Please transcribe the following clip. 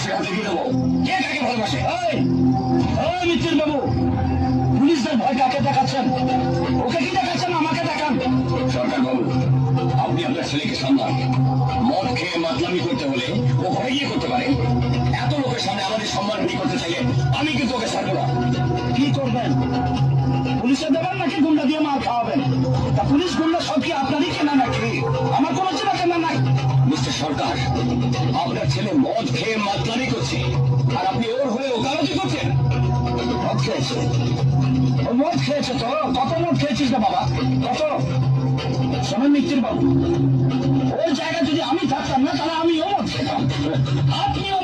পুলিশের হাতে দিয়ে দেবো। কে কাকে ভালোবাসে? মিত্তির বাবু, পুলিশদের ভয় কাকে দেখাচ্ছেন? ওকে কি দেখাচ্ছেন? আমাকে দেখান। সরকার বাবু, আপনি আপনার ছেলেকে সামলান। মদ খেয়ে মাতলামি করতে হলে ও ঘরে গিয়ে করতে পারে। এত লোকের সামনে আমাদের সম্মান কি করতে চাইলে আমি কিন্তু ওকে ছাড়বো না। কি করবেন? পুলিশে দেবেন নাকি গুন্ডা দিয়ে মার খাওয়াবেন? তা পুলিশ গুন্ডা সব কি আপনারই কেনা নাকি? আমার কোনো চেনা কেনা নাই। মিস্টার সরকার, আপনার ছেলে মদ খেয়ে মাতলামি করছে আর আপনি ওর হয়ে ওকালতি করছেন। মদ খেয়েছে? ও মদ খেয়েছে তো? কত মদ খেয়েছিস না বাবা? কত? শোনেন মিত্তির বাবু, ওই জায়গায় যদি আমি থাকতাম না তাহলে আমিও মদ খেতাম, আপনিও